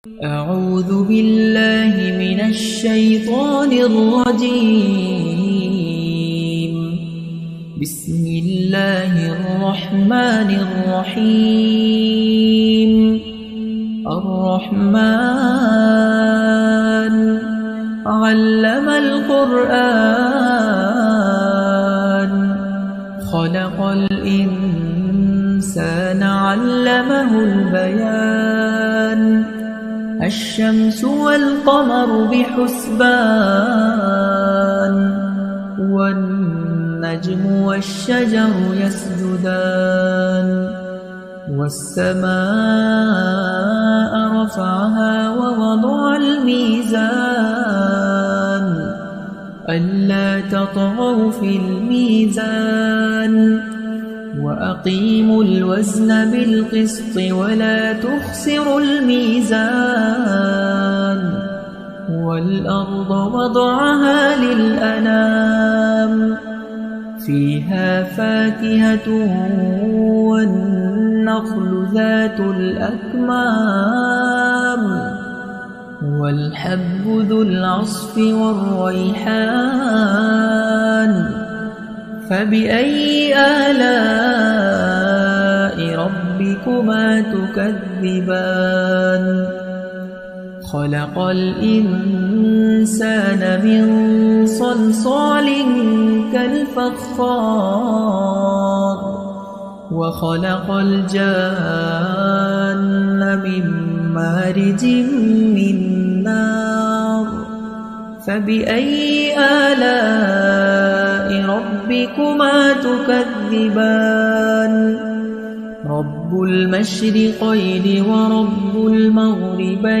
أعوذ بالله من الشيطان الرجيم. بسم الله الرحمن الرحيم. الرحمن علم القرآن خلق الإنسان علمه البيان الشمس والقمر بحسبان والنجم والشجر يسجدان والسماء رفعها ووضع الميزان ألا تطغوا في الميزان وأقيموا الوزن بالقسط ولا تخسروا الميزان والأرض وضعها للأنام فيها فاكهة والنخل ذات الأكمام والحب ذو العصف والريحان فبأي آلاء ربكما تكذبان خلق الإنسان من صلصال كالفخار وخلق الجان من مارج من نار فبأي آلاء ربكما تكذبان رب المشرقين ورب المغربين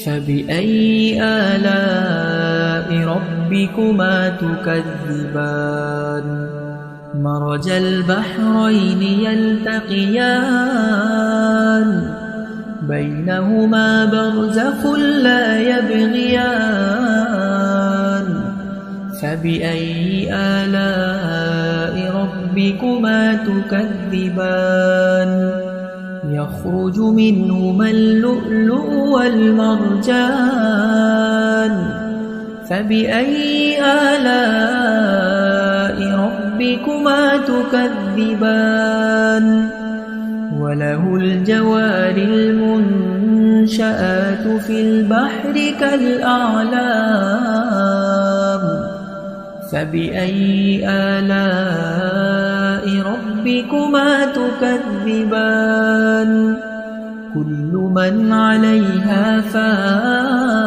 فبأي آلاء ربكما تكذبان مرج البحرين يلتقيان بينهما برزخ لا يبغيان فبأي آلاء ربكما تكذبان يخرج منهما اللؤلؤ والمرجان فبأي آلاء ربكما تكذبان وله الجوار المنشآت في البحر كالأعلام فبأي آلاء ربكما تكذبان كل من عليها فان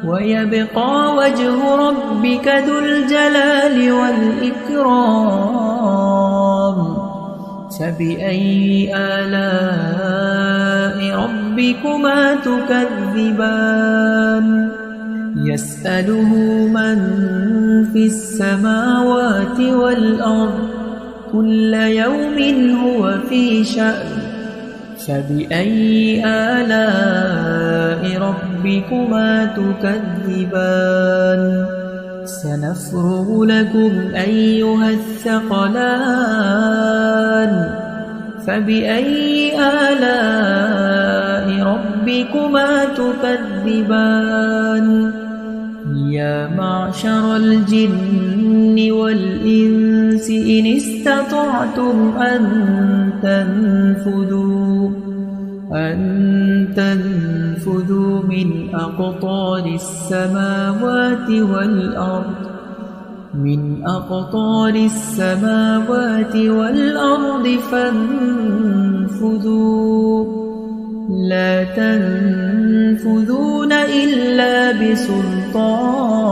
ويبقى وجه ربك ذو الجلال والإكرام فبأي آلاء ربكما تكذبان يسأله من في السماوات والأرض كل يوم هو في شأن فبأي آلاء ربكما تكذبان سنفرغ لكم أيها الثقلان فبأي آلاء ربكما تكذبان يا معشر الجن والإنس إن استطعتم أن تنفذوا من أقطار السماوات والأرض فانفذوا لا تنفذون إلا بسلطان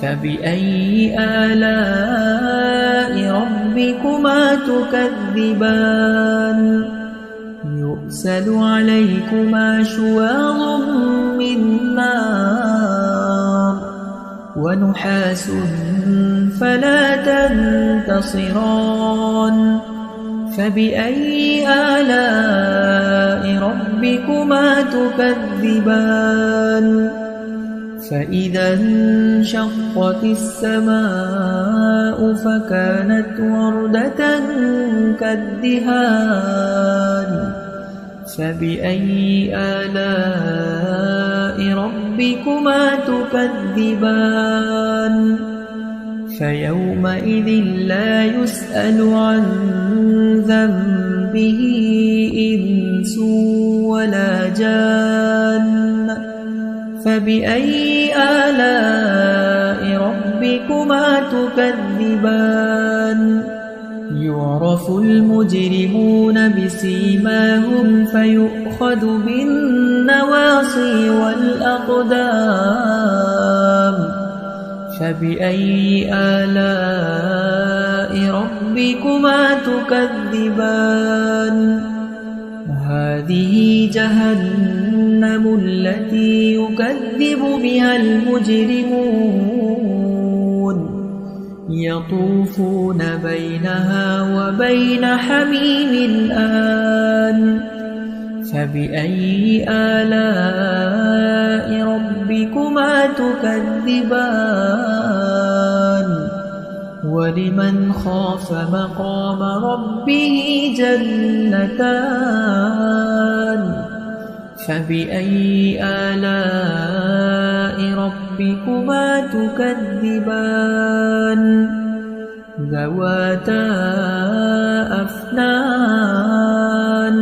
فبأي آلاء ربكما تكذبان يرسل عليكما شواظ من نار ونحاس فلا تنتصران فبأي آلاء ربكما تكذبان فإذا انشقت السماء فكانت وردة كالدهان فبأي آلاء ربكما تكذبان فيومئذ لا يسأل عن ذنبه إنس ولا جان فبأي آلاء ربكما تكذبان يعرف المجرمون بسيماهم فيؤخذ بالنواصي والأقدام فبأي آلاء ربكما تكذبان هذه جهنم التي يكذب بها المجرمون يطوفون بينها وبين حميم آن فبأي آلاء ربكما تكذبان ولمن خاف مقام ربه جنتان فبأي آلاء ربكما تكذبان ذواتا أفنان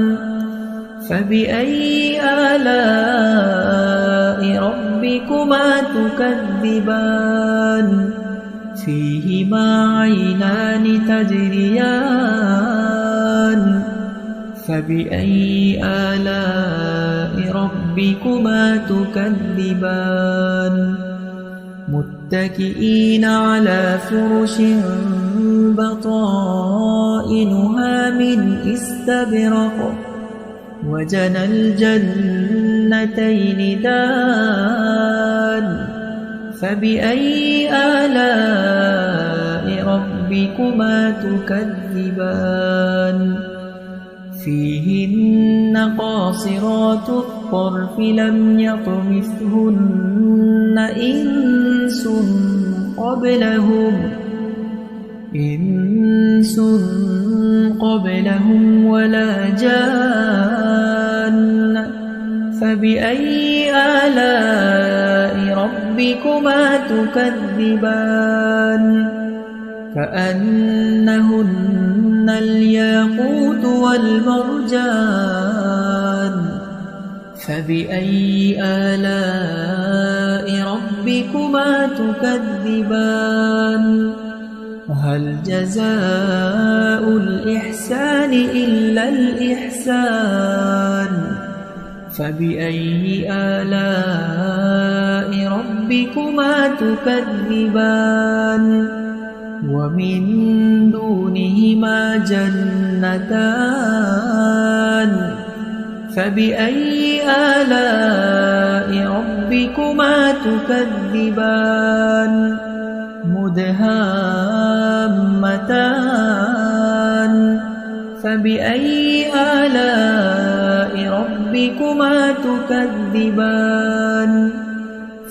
فبأي آلاء ربكما تكذبان فيهما عينان تجريان فبأي آلاء ربكما تكذبان متكئين على فرش بطائنها من استبرق وجنى الجنتين دان فبأي آلاء ربكما تكذبان فيهن قاصرات الطرف لم يطمثهن إنس قبلهم ولا جان فبأي آلاء ربكما تكذبان كأنهن الياقوت والمرجان فبأي آلاء ربكما تكذبان هل جزاء الإحسان إلا الإحسان فبأي آلاء ربكما تكذبان ومن دونهما جنتان فبأي آلاء ربكما تكذبان مدهامتان فبأي آلاء ربكما تكذبان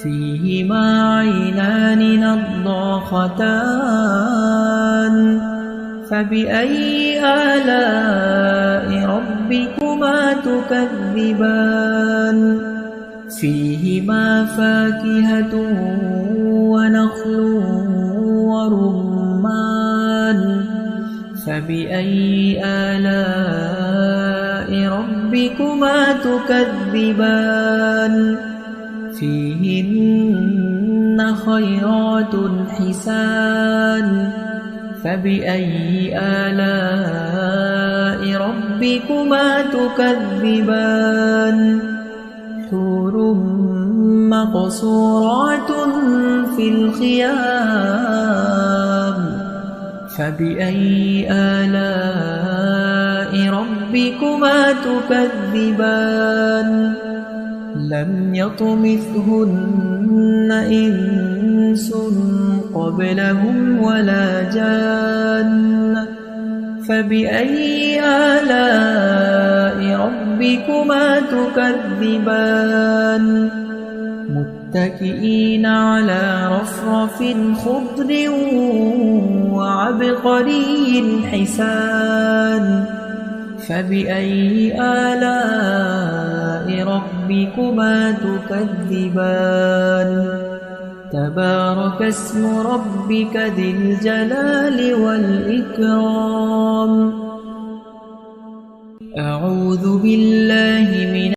فيهما عينان نضاختان فبأي آلاء ربكما تكذبان فيهما فاكهة ونخل ورمان فبأي آلاء ربكما تكذبان فيهن خيرات حسان فبأي آلاء ربكما تكذبان حور مقصورات في الخيام فبأي آلاء ربكما تكذبان لم يطمثهن إنس قبلهم ولا جان فبأي آلاء ربكما تكذبان متكئين على رفرف خضر وعبقري حسان فبأي آلاء ربكما تكذبان تبارك اسم ربك ذي الجلال والإكرام أعوذ بالله من